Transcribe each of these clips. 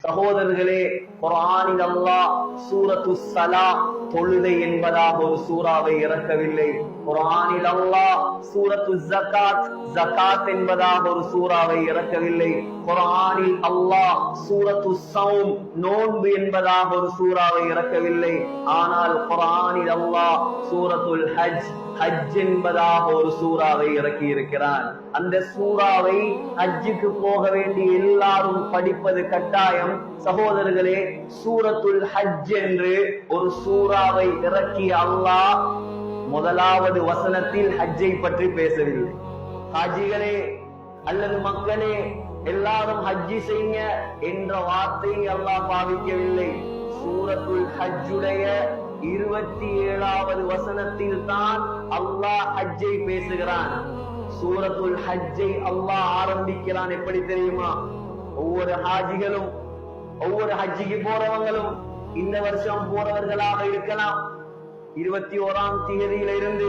சகோதரர்களே, குர்ஆனில் அல்லாஹ் சூரத்து ஸலா தொழுகை என்பதாக ஒரு சூறாவை இறக்கவில்லை. குர்ஆனில் அல்லாஹ் சூரத்து ஸகாத் ஸகாத் என்பதாக ஒரு சூறாவை இறக்கவில்லை. குர்ஆனில் அல்லாஹ் சூரத்து ஸௌம் நோன்பு என்பதாக ஒரு சூறாவை இறக்கவில்லை. ஆனால் குர்ஆனில் அல்லாஹ் சூரத்துல் ஹஜ் ஹஜ் என்பதாக ஒரு சூறாவை இறக்கி இருக்கிறான். அந்த சூறாவை ஹஜ்ஜுக்கு போக வேண்டிய எல்லாரும் படிப்பது கட்டாயம். சகோதரர்களே, சூரத்துல் ஹஜ் என்று ஒரு சூறாவை இறக்கி அல்லாஹ் முதலாவது வசனத்தில் ஹஜ்ஜை பற்றி பேசவில்லை. ஹாஜிகளே அல்லது மக்களே எல்லாரும் ஹஜ்ஜி செய்யுங்க என்ற வார்த்தையை அல்லாஹ் பாவிக்கவில்லை. சூரத்துல் ஹஜ்ஜுடைய 27வது வசனத்தில் தான் அல்லாஹ் ஹஜ்ஜை பேசுகிறான். சூரத்துல் ஹஜ்ஜை அல்லாஹ் ஆரம்பிக்கிறான். எப்படி தெரியுமா? ஒவ்வொரு ஹாஜிகளும் ஒவ்வொரு ஹஜ்ஜிக்கு போறவங்களும் இந்த வருஷம் போறவர்களாக இருக்கலாம். 21ஆம் தேதியிலிருந்து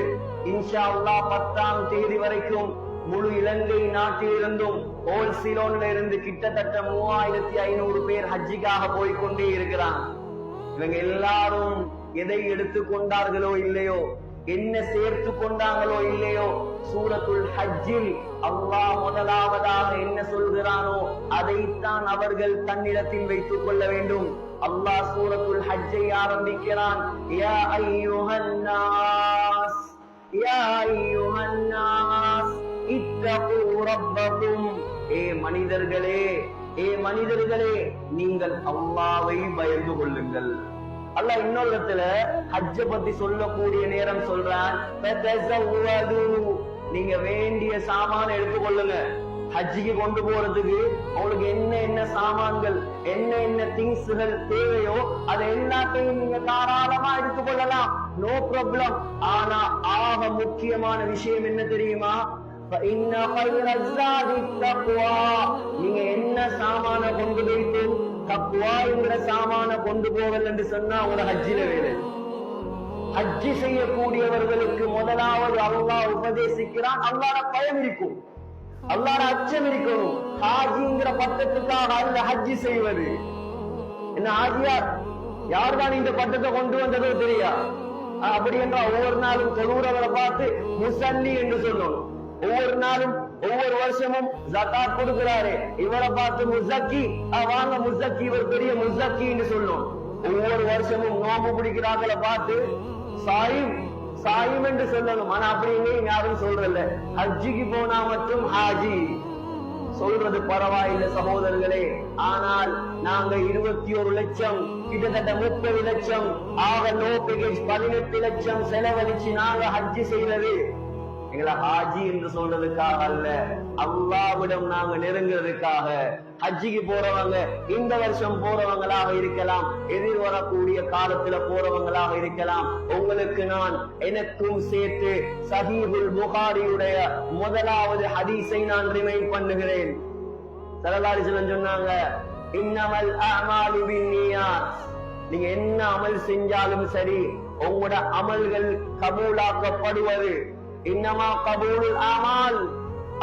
இன்ஷா அல்லாஹ் 10ஆம் தேதி வரைக்கும் முழு இலங்கை நாட்டிலிருந்தும் ஹோல்சிலோன்ல இருந்து கிட்டத்தட்ட 3500 பேர் ஹஜ்ஜிக்காக போய்கொண்டே இருக்கிறான். இவங்க எல்லாரும் எதை எடுத்துக் கொண்டார்களோ இல்லையோ, என்ன சேர்த்து கொண்டாங்களோ இல்லையோ, சூரத்துல் ஹஜ்ஜில் அல்லாஹ் முதலாவதாக என்ன சொல்கிறானோ அதைத்தான் அவர்கள் தன்னிடத்தில் வைத்துக் கொள்ள வேண்டும். அல்லாஹ் சூரத்துல் ஹஜ்ஜை ஆரம்பிக்கிறான். யா அய்யுஹன் நாஸ் யா அய்யுஹன் நாஸ் இத்தகு ரப்பக்கும். ஏ மனிதர்களே, ஏ மனிதர்களே, நீங்கள் அல்லாஹ்வை பயந்து கொள்ளுங்கள். அல்லாஹ் இன்னொரு இடத்துல ஹஜ்ஜ பத்தி சொல்லக்கூடிய நேரம் சொல்றான், நீங்க வேண்டிய சாமான எடுத்துக்கொள்ளுங்க. ஹஜ்ஜிக்கு கொண்டு போறதுக்கு உங்களுக்கு என்ன என்ன சாமான்கள், என்ன என்ன திங்ஸ்கள் தேவையோ அதை எல்லாத்தையும் நீங்க தாராளமா எடுத்துக்கொள்ளலாம், நோ ப்ராப்ளம். ஆனா ஆக முக்கியமான விஷயம் என்ன தெரியுமா? நீங்க என்ன சாமான கொண்டு போயிட்டு தக்வா என்கிற சாமான கொண்டு போவல் என்று சொன்னா உங்க ஹஜ்ஜில வேலை. ஹஜ்ஜி செய்யக்கூடியவர்களுக்கு முதலாவது அல்லாஹ் உபதேசிக்கிறான், அல்லாஹ்வோட பயம் இருக்கும், அல்லாஹ்வோட அச்சம் இருக்கணும். ஹாஜிங்கிற பட்டத்துக்காக அல்ல ஹஜ்ஜி செய்வது. என்ன ஹாஜியார் யார்தான் இந்த பட்டத்தை கொண்டு வந்ததோ தெரியா? அப்படி என்றால் ஒவ்வொரு நாளும் தொழுகிறவரை பார்த்து முசல்லி என்று சொல்லணும். ஒவ்வொரு நாளும் ஒவ்வொரு வருஷமும் ஜகாத் கொடுக்கிறாரு, இவரை பார்த்து முஸக்கி, வாங்க முஸக்கி, இவர் பெரிய முஸக்கி என்று சொல்லணும். ஒவ்வொரு வருஷமும் நோம்பு பிடிக்கிறார்களை பார்த்து சாயிம் சாயிம் என்று சொல்லணும். ஆனா அப்படி யாரும் சொல்றல. ஹஜ்ஜிக்கு போனா மட்டும் ஹாஜி சொல்றது பரவாயில்லை சகோதரர்களே. ஆனால் நாங்க 21 லட்சம் கிட்டத்தட்ட 30 லட்சம் ஆக நோ பேக்கேஜ் 18 லட்சம் செலவழிச்சு நாங்க ஹஜ்ஜி செய்யறது எங்களை ஹாஜி என்று சொல்றதுக்காக அல்ல, அல்லாஹ்விடம் நாங்க நெருங்குறதுக்காக. ஹஜ்ஜிக்கு போறவங்க இந்த வருஷம் போறவங்களாக இருக்கலாம், எதிர்வரக்கூடிய காலத்துல போறவங்களாக இருக்கலாம். உங்களுக்கு நான் எனக்கும் சேர்த்து சஹீஹுல் புகாரியுடைய முதலாவது ஹதீஸை நான் ரிமைண்ட் பண்ணுகிறேன். ஸல்லல்லாஹு அலைஹி வஸல்லம் சொன்னாங்க, இன்னமல் அஅமாலு பின்னியாத். நீங்க என்ன அமல் செஞ்சாலும் சரி, உங்களோட அமல்கள் கபூலாக்கப்படுவது. இன்னமா கபூலுல் ஆமால்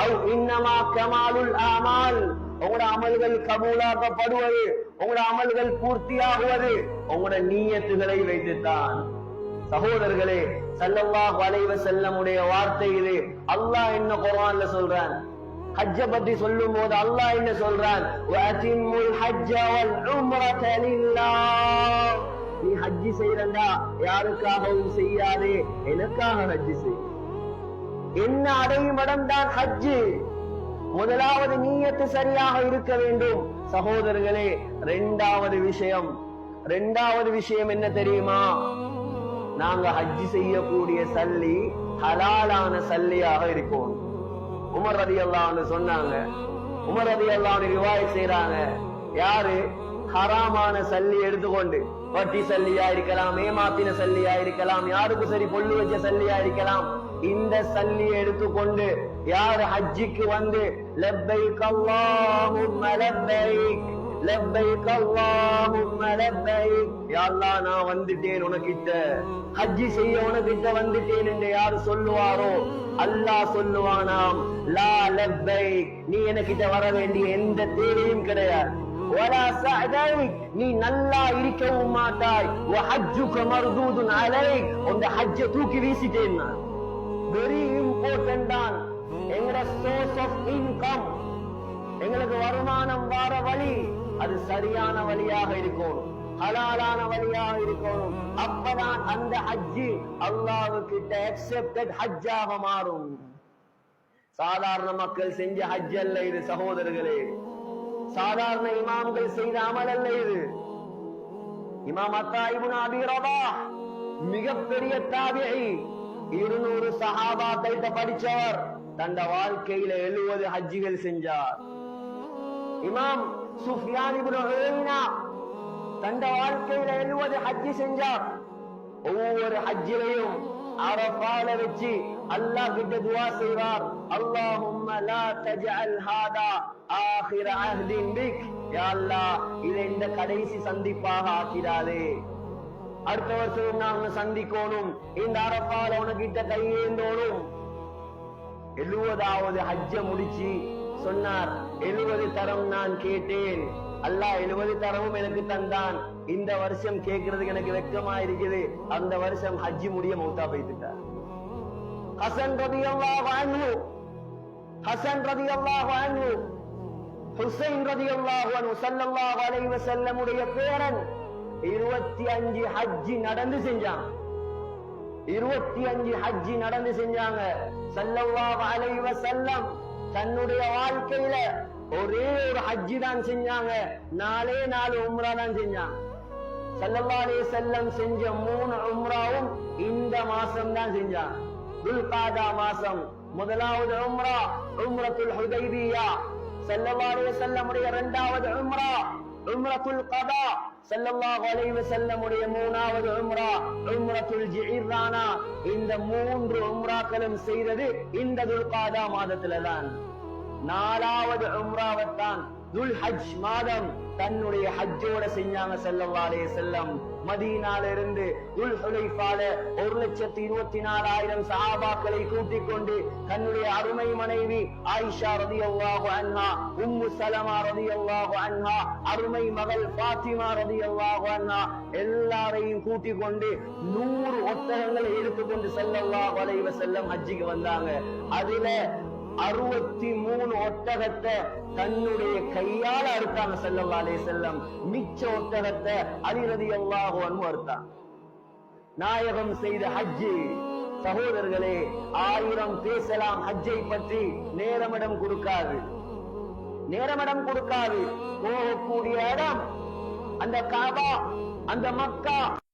அவ் இன்னமா கமாலுல் ஆமால். உங்களோட அமல்கள் கபூலாக்கப்படுவது, உங்களோட அமல்கள் பூர்த்தியாகுவது உங்களோட நியத்துகளை வைத்துத்தான். சகோதரர்களே, ஸல்லல்லாஹு அலைஹி வஸல்லம் உடைய வார்த்தை இது. அல்லாஹ் என்ன குர்ஆன்ல சொல்றான்? ஹஜ்ஜ பத்தி சொல்லும் போது அல்லாஹ் என்ன சொல்றான்? வஅதிம்முல் ஹஜ்ஜ வல் உம்ரத லில்லாஹ். நீ ஹஜ்ஜி செய்றண்டா யாருக்காகவும் செய்யாதே, எனக்காக ஹஜ்ஜி செய். என்ன அடையும் இடம் தான் ஹஜ்ஜு. முதலாவது நீயத்து சரியாக இருக்க வேண்டும் சகோதரர்களே. இரண்டாவது விஷயம் என்ன தெரியுமா? நாங்க ஹஜ்ஜி செய்யக்கூடிய சல்லி ஹலாலான சல்லியாக இருக்கும். உமர் ரலியல்லாஹு அன்ஹு சொன்னாங்க, உமர் ரலியல்லாஹு அன்ஹு ரிவாயத் செய்றாங்க, யாரு ஹராமான சல்லி எடுத்துக்கொண்டு, வட்டி சல்லியா இருக்கலாம், ஏமாத்தின சல்லியா இருக்கலாம், யாருக்கு சரி பொல்லு வச்ச சல்லியா இருக்கலாம், இந்த சல்லியை எடுத்துக்கொண்டு யார் ஹஜ்ஜிக்கு வந்து லப்பைக் அல்லாஹும்ம லப்பைக் லப்பைக் அல்லாஹும்ம லப்பைக், யா அல்லாஹ் நான் வந்துட்டேன் உனக்கிட்ட, ஹஜ்ஜி செய்ய உனக்கிட்ட வந்துட்டேன் என்று யார் சொல்லுவாரோ அல்லாஹ் சொல்லுவானாம், லா லப்பைக், நீ எனக்கிட்ட வர வேண்டிய எந்த தேவையும் கிடையாது. வலா சஅதைக் நீ நல்லா இருக்கவும் மாட்டாய் வ ஹஜ்ஜுக மர்தூதுன் அலைக் உங்க ஹஜ்ஜை தூக்கி வீசிட்டேன் நான். வெரி இம்பார்ட்டன்ட் தான் எங்கட சோர்ஸ் ஆஃப் இன்கம், எங்களுக்கு வருமானம் வார வழி அது சரியான வழியாக இருக்கணும், ஹலாலான வழியாக இருக்கணும். அப்பதான் அந்த ஹஜ்ஜி அல்லாஹ்வுக்கிட்ட அக்செப்டட் ஹஜ்ஜாக மாறும். சாதாரண மக்கள் செஞ்ச ஹஜ் அல்ல இது சகோதரர்களே, சாதாரண இமாம்கள் செய்த அமல் அல்ல இது. இமாம் அத்தா இப்னு அபீ ரபாஹ் மிகப்பெரிய தாபிஈ, 200 சஹாபாக்கள்கிட்ட படிச்சவர், தந்த வாழ்க்கையில 70 ஹஜ்ஜிகள் செஞ்சார். இமாம் சுஃபியான் இப்னு உயைனா தந்த வாழ்க்கையில 70 ஹஜ்ஜி செஞ்சார். ஒவ்வொரு ஹஜ்ஜிலையும் அரஃபால வச்சு அல்லாஹ் கிட்ட துஆ செய்வார், அல்லாஹும்ம லா தஜஅல் ஹாதா ஆகிர அஹ்தின் பிக், யா அல்லாஹ் இதை இந்த கடைசி சந்திப்பாக ஆக்கிடாதே, அடுத்த வருஷம் நாங்க சந்திக்கணும், இந்த அரஃபால உனக்கிட்ட கையேந்தோணும். 70வது ஹஜ்ஜ முடிச்சு சொன்னார், 70 தரம் நான் கேட்டேன், அல்லாஹ் 70 தரமும் எனக்கு தந்தான், இந்த வருஷம் கேட்கறதுக்கு எனக்கு வெட்கமா இருக்குது. அந்த வருஷம் ஹஜ்ஜி முடிய மௌத்தா போயிட்டார். ஹசன் ரலியல்லாஹு அன்ஹு, ஹசன் ரலியல்லாஹு அன்ஹு, ஹுசைன் ரலியல்லாஹு அன்ஹு ஸல்லல்லாஹு அலைஹி வஸல்லம் உடைய பேரன் 25 ஹஜ்ஜி நடந்து செஞ்சாங்க. 25 ஹஜ்ஜி நடந்து செஞ்சாங்க. ஸல்லல்லாஹு அலைஹி வஸல்லம் தன்னுடைய வாழ்க்கையில ஒரே ஒரு ஹஜ்ஜி தான் செஞ்சாங்க, 4 உம்ரா தான் செஞ்சாங்க. ஸல்லல்லாஹு அலைஹி வஸல்லம் செஞ்ச 3 உம்ராவும் இந்த மாசம் தான் செஞ்சாங்க. துல்காதா மாசம் முதலாவது உம்ரா உம்ரத்துல் ஹுதைபியா, ஸல்லல்லாஹு அலைஹி வஸல்லம் உடைய இரண்டாவது உம்ரா உம்ரத்துல் கதா, ஸல்லல்லாஹு அலைஹி வஸல்லம் உடைய மூணாவது உம்ரா உம்ரத்துல் ஜிஹ்ரானா. இந்த 3 உம்ராக்களும் செய்தது இந்த துல்காதா மாதத்துல தான். 4வது உம்ராவைத்தான் துல் ஹஜ் மாதம் தன்னுடைய ஹஜ்ஜோட செஞ்சாங்க ஸல்லல்லாஹு அலைஹி வஸல்லம். மதீனால இருந்து துல் ஹுலைஃபால 1,24,000 சஹாபாக்களை கூட்டிக் கொண்டு தன்னுடைய அருமை மனைவி ஆயிஷா ரலியல்லாஹு அன்ஹா, உம்மு சலமா ரலியல்லாஹு அன்ஹா, அருமை மகள் ஃபாத்திமா ரலியல்லாஹு அன்ஹா எல்லாரையும் கூட்டிக் கொண்டு 100 ஒட்டகங்களை எடுத்துக்கொண்டு ஸல்லல்லாஹு அலைஹி வஸல்லம் ஹஜ்ஜிக்கு வந்தாங்க. அதுல 63 ஒட்டகத்தை தன்னுடைய கையால அறுத்தாங்க ஸல்லல்லாஹு அலைஹி வஸல்லம். மிச்ச ஒட்டகத்தை அலி ரலியல்லாஹு அன்ஹு அறுத்தாங்க. நாயகம் செய்த ஹஜ்ஜி சகோதரர்களே, 1000 பேசலாம் ஹஜ்ஜை பற்றி, நேரமிடம் கொடுக்காது, நேரமிடம் கொடுக்காது. போகக்கூடிய இடம் அந்த காபா, அந்த மக்கா.